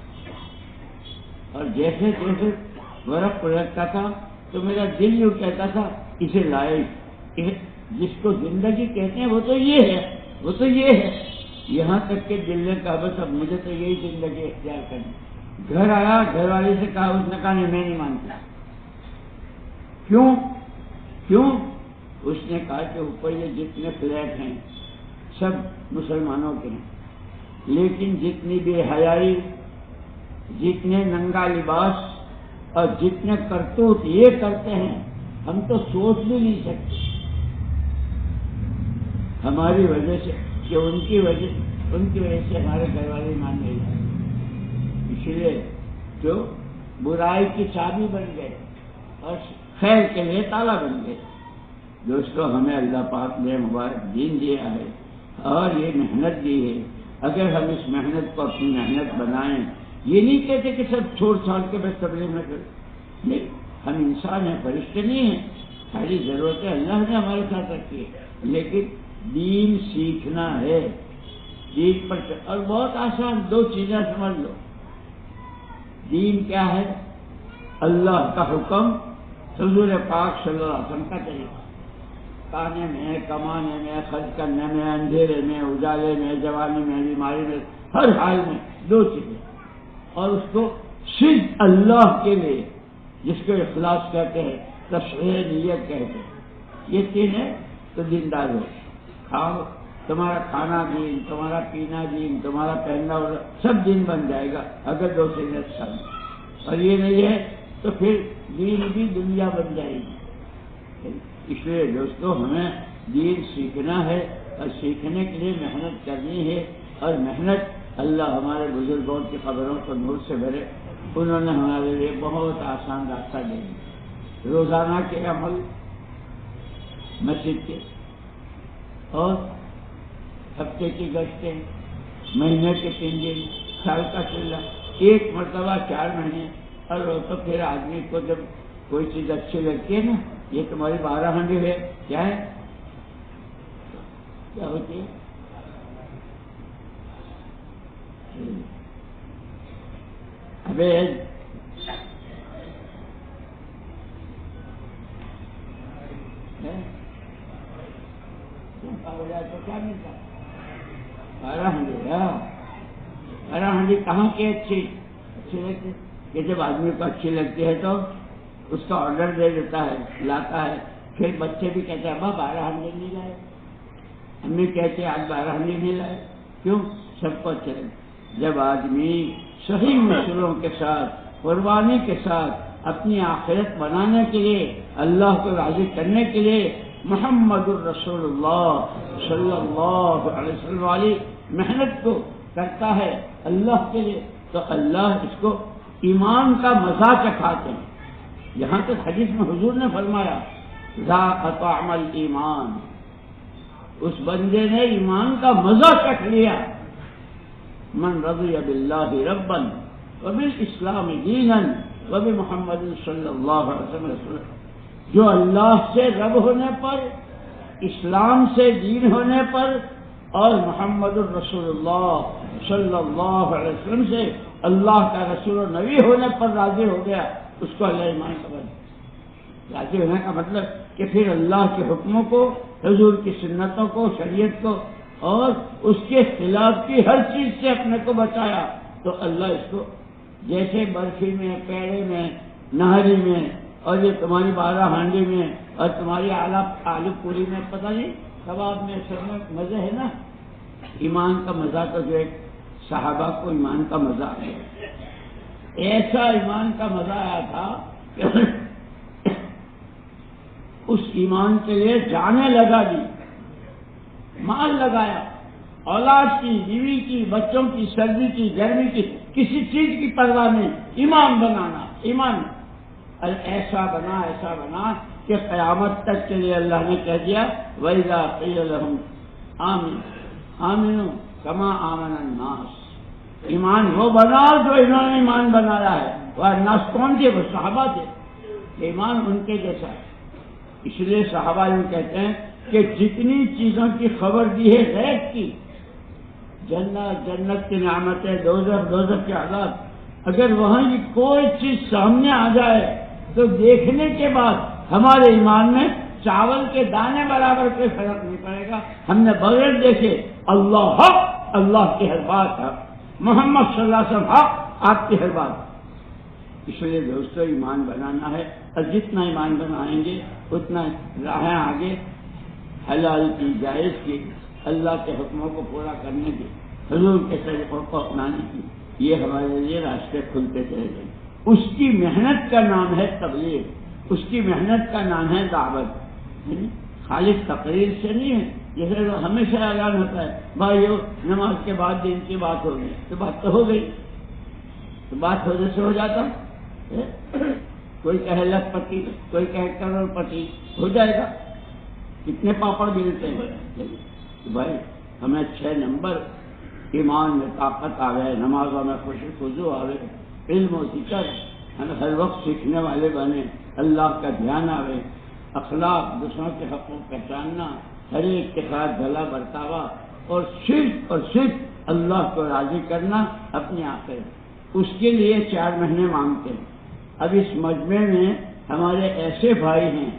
اور جیسے جیسے ورق پلٹتا تھا تو میرا دل یوں کہتا تھا اسے لائے، جس کو زندگی کہتے ہیں وہ تو یہ ہے، وہ تو یہ ہے۔ یہاں تک کہ دل نے کہا بس اب مجھے تو یہی زندگی اختیار کرنی۔ گھر آیا، گھر والے سے کہا، اس نے کہا میں نہیں مانتا۔ کیوں؟ اس نے کہا کہ اوپر یہ جتنے فلیٹ ہیں سب مسلمانوں کے ہیں، لیکن جتنی بے حیائی، جتنے ننگا لباس اور جتنے کرتوت یہ کرتے ہیں ہم تو سوچ بھی نہیں سکتے، ہماری وجہ سے، کہ ان کی وجہ سے ہمارے گھر والے مان نہیں جاتے، اس لیے جو برائی کی چابی بن گئے اور خیر کے لیے تالا بن گئے۔ دوستو، ہمیں اللہ پاک نے مبارک دین دیا ہے اور یہ محنت دی ہے، اگر ہم اس محنت کو اپنی محنت بنائیں، یہ نہیں کہتے کہ سب چھوڑ چھاڑ کے بس تبلیغ میں کریں، نہیں، ہم انسان ہیں، فرشتے نہیں ہیں، ساری ضرورتیں اللہ نے ہمارے ساتھ رکھی ہے، لیکن دین سیکھنا ہے، دین پر۔ اور بہت آسان 2 چیزیں سمجھ لو۔ دین کیا ہے؟ اللہ کا حکم، حضور پاک صلی اللہ علیہ وسلم کا طریقہ، کھانے میں، کمانے میں، خرچ کرنے میں، اندھیرے میں، اجالے میں، جوانی میں، بیماری میں، ہر حال میں 2 چیزیں، اور اس کو صرف اللہ کے لیے، جس کو اخلاص کہتے ہیں، تصحیح نیت کہتے ہیں، یہ 3 ہے تو دیندار ہو۔ کھاؤ، تمہارا کھانا دین، تمہارا پینا دین، تمہارا پہننا سب دین بن جائے گا اگر 2 چیزیں ساتھ، اور یہ نہیں ہے تو پھر دین بھی دنیا بن جائے گی۔ اس لیے دوستو، ہمیں دین سیکھنا ہے اور سیکھنے کے لیے محنت کرنی ہے، اور محنت اللہ ہمارے بزرگوں کی قبروں کو نور سے بھرے، انہوں نے ہمارے لیے بہت آسان راستہ دے دیا۔ روزانہ کے عمل مسجد کے، اور ہفتے کی گشتیں، مہینے کے 3 دن، سال کا چلہ، ایک مرتبہ 4 مہینے، اور وہ تو پھر آدمی کو جب کوئی چیز اچھی لگتی ہے نا، یہ تمہاری 12 ہنڈی ہے، کیا ہے، کیا ہوتی ہے؟ ابے تو کیا ملتا؟ 12 ہنڈی۔ 12 ہنڈی کہاں کی اچھی لگتی؟ کہ جب آدمی کو اچھی لگتی ہے تو اس کا آرڈر دے دیتا ہے، لاتا ہے، پھر بچے بھی کہتے ہیں ابا 12 ہنڈی نہیں لائے، امی کہتے ہیں آج 12 ہنڈی نہیں لائے، کیوں؟ سب کو اچھے لگے۔ جب آدمی صحیح مسئلوں کے ساتھ، قربانی کے ساتھ، اپنی آخرت بنانے کے لیے، اللہ کو راضی کرنے کے لیے محمد الرسول اللہ صلی اللہ علیہ وسلم والی محنت کو کرتا ہے اللہ کے لیے، تو اللہ اس کو ایمان کا مزہ چکھاتے ہیں۔ یہاں تک حدیث میں حضور نے فرمایا ذاق طعم الایمان، اس بندے نے ایمان کا مزہ چکھ لیا۔ من رضی باللہ ربا وبالاسلام دینا وبمحمد صلی اللہ علیہ وسلم رسولا، جو اللہ سے رب ہونے پر، اسلام سے دین ہونے پر، اور محمد الرسول اللہ صلی اللہ علیہ وسلم سے اللہ کا رسول و نبی ہونے پر راضی ہو گیا، اس کو اللہ ایمان کا بن۔ راضی ہونے کا مطلب کہ پھر اللہ کے حکموں کو، حضور کی سنتوں کو، شریعت کو، اور اس کے خلاف کی ہر چیز سے اپنے کو بچایا، تو اللہ اس کو جیسے برفی میں، پیڑے میں، نہری میں، اور یہ تمہاری 12 ہانڈی میں، اور تمہاری آلو پوری میں، پتہ نہیں کباب میں، سب میں مزے ہے نا، ایمان کا مزہ تو جو ایک صحابہ کو ایمان کا مزہ آیا، ایسا ایمان کا مزہ آیا تھا کہ اس ایمان کے لیے جانیں لگا دی، مال لگایا، اولاد کی، بیوی کی، بچوں کی، سردی کی، گرمی کی، کسی چیز کی پرواہ نہیں، ایمان بنانا، ایمان ایسا بنا کہ قیامت تک کے لیے اللہ نے کہہ دیا وَإِذَا قِيلَ لَهُمْ آمِنُوا كَمَا آمَنَ النَّاسُ، ایمان وہ بناؤ جو انہوں نے ایمان بنایا ہے۔ وہ الناس کون تھے؟ وہ صحابہ تھے، ایمان ان کے جیسا ہے۔ اس لیے صحابہ یوں کہتے ہیں کہ جتنی چیزوں کی خبر دی ہے غیب کی، جنت کی نعمتیں، دوزخ کے عذاب، اگر وہاں کی کوئی چیز سامنے آ جائے تو دیکھنے کے بعد ہمارے ایمان میں چاول کے دانے برابر کوئی فرق نہیں پڑے گا۔ ہم نے بغیر دیکھے اللہ حق، اللہ کی ہر بات حق، محمد صلی اللہ علیہ وسلم حق، آپ کی ہر بات۔ اس لیے دوستو ایمان بنانا ہے، اور جتنا ایمان بنائیں گے اتنا راہیں آگے حلال کی، جائز کی، اللہ کے حکموں کو پورا کرنے کی، حضور کے طریقوں کو اپنانے کی، یہ ہمارے لیے راستے کھلتے چلے گئے۔ اس کی محنت کا نام ہے تبلیغ، اس کی محنت کا نام ہے دعوت، خالص تقریر سے نہیں ہے۔ جیسے ہمیشہ اعلان ہوتا ہے بھائیو نماز کے بعد دین کی بات ہوگی، تو بات تو ہو گئی، تو بات ہونے سے ہو جاتا، کوئی کہے لکھ پتی، کوئی کہے کروڑ پتی، ہو جائے گا، کتنے پاپڑ ملتے ہیں۔ بھائی ہمیں 6 نمبر ایمان میں طاقت آوے، نمازوں میں خوشی خضوع آوے، علم و ذکر ہم ہر وقت سیکھنے والے بنے، اللہ کا دھیان آوے، اخلاق، دوسروں کے حق کو پہچاننا، ہر ایک کے ساتھ بھلا برتاوا، اور صرف اللہ کو راضی کرنا اپنی آخرت، اس کے لیے 4 مہینے مانگتے ہیں۔ اب اس مجمع میں ہمارے ایسے بھائی ہیں،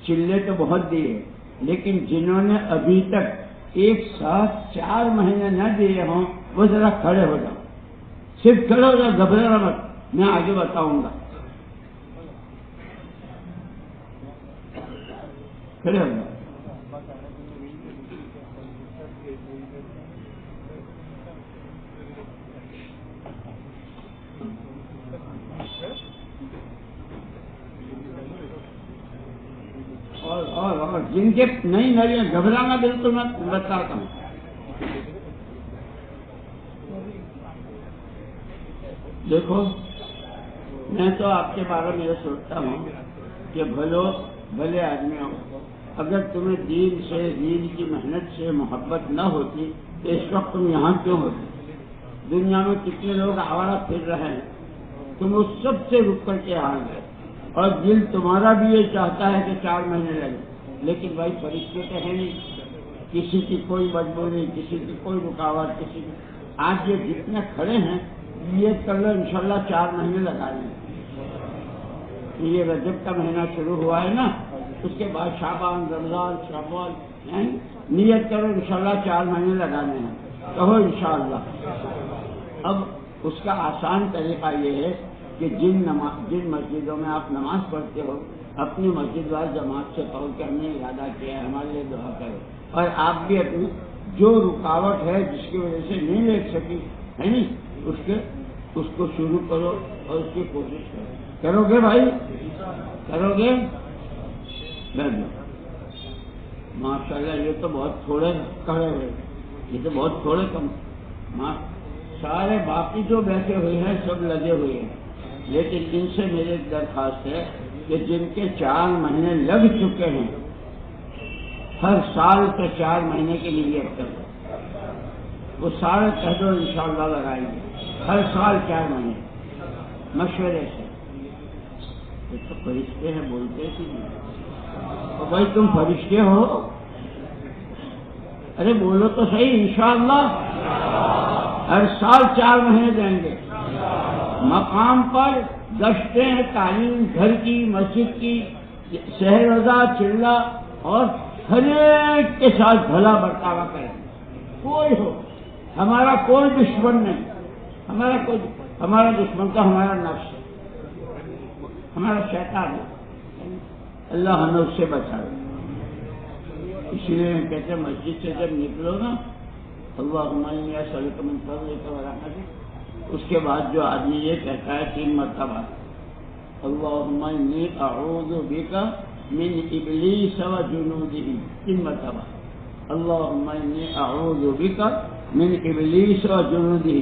چلے تو بہت دیے، لیکن جنہوں نے ابھی تک ایک ساتھ 4 مہینے نہ دیے ہوں وہ ذرا کھڑے ہو جاؤ، صرف کھڑے ہو جاؤ، گھبرانا مت، میں آگے بتاؤں گا، کھڑے ہو جاؤ۔ اور جن کے نہیں نریاں گھبرانا بالکل میں بتاتا ہوں۔ دیکھو میں تو آپ کے بارے میں یہ سوچتا ہوں کہ بھلے آدمی ہو، اگر تمہیں دین سے، دین کی محنت سے محبت نہ ہوتی تو اس وقت تم یہاں کیوں ہوتے؟ دنیا میں کتنے لوگ آوارہ پھر رہے ہیں، تم اس سب سے رک کر کے آ گئے، اور دل تمہارا بھی یہ چاہتا ہے کہ 4 مہینے لگے، لیکن بھائی فرشتے تو ہے نہیں، کسی کی کوئی مجبوری، کسی کی کوئی رکاوٹ، کسی کی، آج یہ جتنے کھڑے ہیں یہ کر لو انشاءاللہ 4 مہینے لگا لیں۔ یہ رجب کا مہینہ شروع ہوا ہے نا، اس کے بعد شعبان، رمضان، شوال، نیت کرو انشاءاللہ 4 مہینے لگانے ہیں، کہو انشاءاللہ۔ اب اس کا آسان طریقہ یہ ہے کہ جن مسجدوں میں آپ نماز پڑھتے ہو اپنی مسجد وال جماعت سے کہو کہ ہم نے ارادہ کیا ہے، ہمارے لیے دعا کرو، اور آپ بھی اپنی جو رکاوٹ ہے جس کی وجہ سے نہیں لے سکی ہے نہیں اس کو شروع کرو اور اس کی کوشش کرو گے بھائی، کرو گے؟ ماشاء اللہ یہ تو بہت تھوڑے کھڑے ہوئے، یہ تو بہت تھوڑے کم، سارے باقی جو بیٹھے ہوئے ہیں سب لگے ہوئے ہیں، لیکن ان سے میری ایک درخواست ہے کہ جن کے 4 مہینے لگ چکے ہیں ہر سال کے 4 مہینے کے لیے نیت کرو، وہ سارے کہہ دو انشاءاللہ لگائیں گے، ہر سال 4 مہینے مشورے سے۔ یہ تو فرشتے ہیں، بولتے کہ نہیں؟ تو بھائی تم فرشتے ہو، ارے بولو تو صحیح، انشاءاللہ ہر سال 4 مہینے دیں گے، مقام پر گشتیں، تعلیم، گھر کی، مسجد کی، شہر رضا، چلہ، اور ہر ایک کے ساتھ بھلا برتاوا کریں، کوئی ہو، ہمارا کوئی دشمن نہیں، ہمارا دشمن تو ہمارا نفس ہے، ہمارا شیطان ہے، اللہ ہمیں اس سے بچائے۔ اس لیے ہم کہتے ہیں مسجد سے جب نکلو نا اللہم انی اسألک من فضلک ورحمتک. اس کے بعد جو آدمی یہ کہتا ہے 3 مرتبہ اللہم انی اعوذ بک من ابلیس و جنودہ، 3 مرتبہ اللہم انی اعوذ بک من ابلیس و جنودہ،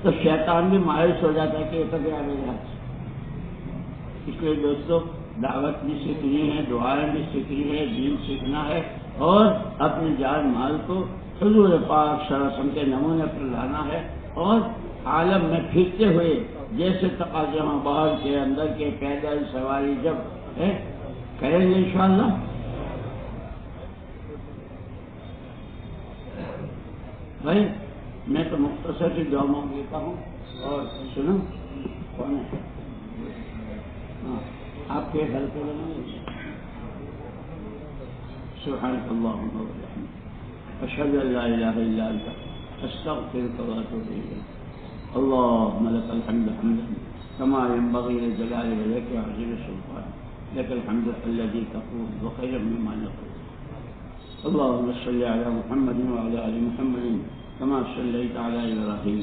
تو شیطان بھی مایوس ہو جاتا ہے کہ یہ تو گیا میرے ہاتھ سے. اس لیے دوستو دعوت بھی سیکھنی ہے، دعائیں بھی سیکھنی ہے، دین سیکھنا ہے، اور اپنی جان مال کو حضور پاک صلی اللہ علیہ وسلم کے نمونے پر لانا ہے، اور عالم میں پھرتے ہوئے جیسے تقاضے ہوں باہر کے اندر کے پیدل سواری جب کریں گے انشاءاللہ. بھائی میں تو مختصر سی دعا مانگ لیتا ہوں، اور سنو کون ہے آپ کے گھر پہ لگیں. سبحانک اللہم وبحمدک اشہد ان لا الہ الا انت استغفرک واتوب الیک. اللہم لک الحمد حمدا کما ينبغی لجلال وجهک وعظیم سلطانک لک الحمد الذی تقول وخیر مما نقول. اللہم صل علی محمد وعلی آل محمد کما صلیت علی ابراہیم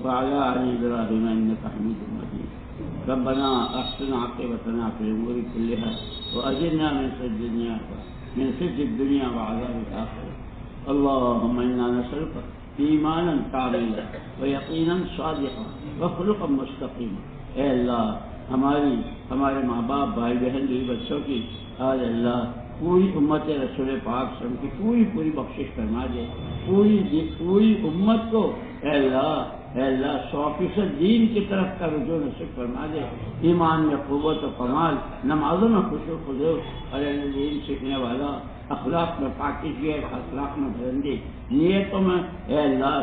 وعلی آل ابراہیم انک حمید مجید. ربنا احسن عاقبتنا في الامور كلها واجرنا من خزي الدنيا وعذاب الاخره. اللهم انا نسألك ایمانا کاملا ویقینا صادقا وخلقا مستقیما. اے اللہ ہمارے ماں باپ بھائی بہن بیوی بچوں کی آج اللہ پوری امت رسول پاک صلی اللہ علیہ وسلم کی پوری بخشش فرما دے. پوری امت کو اے اللہ 100% دین کی طرف کا رجوع نصیب فرما دے. ایمان میں قوت و کمال، نمازوں میں خشوع و خضوع، اور دین سیکھنے والا، اخلاق میں پاکیزگی، اخلاق میں بلندی، نیتوں میں اے اللہ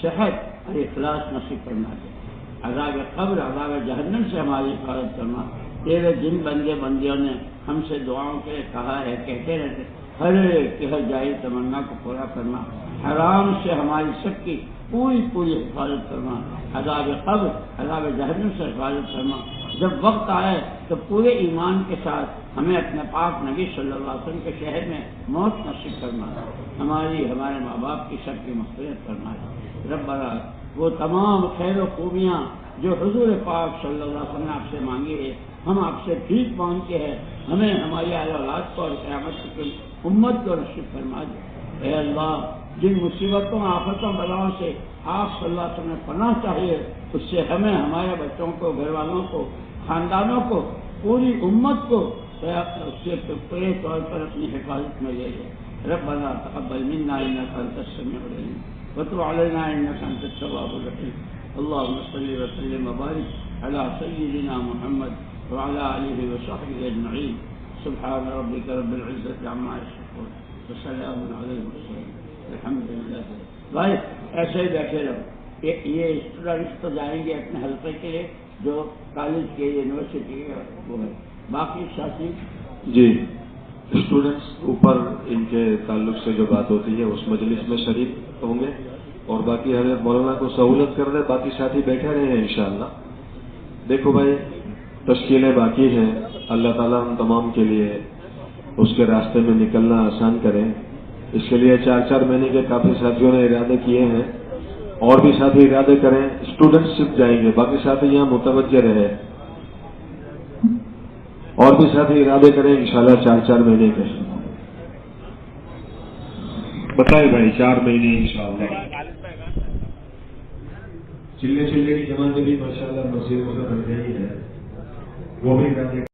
صحت اور اخلاص نصیب فرما دے. عذاب قبر، عذاب جہنم سے ہماری حفاظت فرما. تیرے جن بندے بندیوں نے ہم سے دعاؤں کے کہا ہے، کہتے رہتے، ہر ایک کی ہر جائز تمنا کو پورا کرنا. حرام سے ہماری سب کی پوری حفاظت فرما. عذاب قبر، عذاب جہنم سے حفاظت فرما. جب وقت آئے تو پورے ایمان کے ساتھ ہمیں اپنے پاک نبی صلی اللہ علیہ وسلم کے شہر میں موت نصیب فرما. ہمارے ماں باپ کی سب کی مغفرت فرما. ربنا وہ تمام خیر و خوبیاں جو حضور پاک صلی اللہ علیہ وسلم نے آپ سے مانگی ہے، ہم آپ سے بھیک مانگتے ہیں، ہمیں ہماری اہل اولاد کو اور قیامت کی امت کو نصیب فرما دے. اے اللہ جن مصیبتوں آفتوں بلاؤں سے آپ صلی اللہ علیہ وسلم نے پناہ چاہیے، اس سے ہمیں، ہمارے بچوں کو، گھر والوں کو، خاندانوں کو، پوری امت کو اس سے پورے طور پر اپنی حفاظت میں لے لے. ربنا تقبل منا انک انت السمیع العلیم وتب علینا انک انت التواب الرحیم. اللهم صل وسلم وبارك على سيدنا محمد وعلى آله وصحبه أجمعين. سبحان ربك رب العزة عما يصفون وسلام على المرسلين الحمد لله. بھائی ایسے ہی بیٹھے رہو. یہ اسٹوڈنٹس تو جائیں گے اپنے حلقے کے لیے جو کالج کے یونیورسٹی کے وہ ہے. باقی ساتھی جی اسٹوڈنٹس اوپر ان کے تعلق سے جو بات ہوتی ہے اس مجلس میں شریک ہوں گے، اور باقی حضرت مولانا کو سہولت کر دیں، باقی ساتھی بیٹھے رہے ہیں انشاءاللہ. دیکھو بھائی تشکیلیں باقی ہیں، اللہ تعالیٰ ہم تمام کے لیے اس کے راستے میں نکلنا آسان کریں. اس کے لیے 4 مہینے کے کافی ساتھیوں نے ارادے کیے ہیں، اور بھی ساتھی ارادے کریں. اسٹوڈنٹ صرف جائیں گے، باقی ساتھی یہاں متوجہ رہے، اور بھی ساتھی ارادے کریں انشاءاللہ 4 مہینے کے. بتائیں بھائی 4 مہینے انشاءاللہ. چلے کی جماعتیں بھی ماشاءاللہ مسجد میں بن رہی ہے، وہ بھی ارادے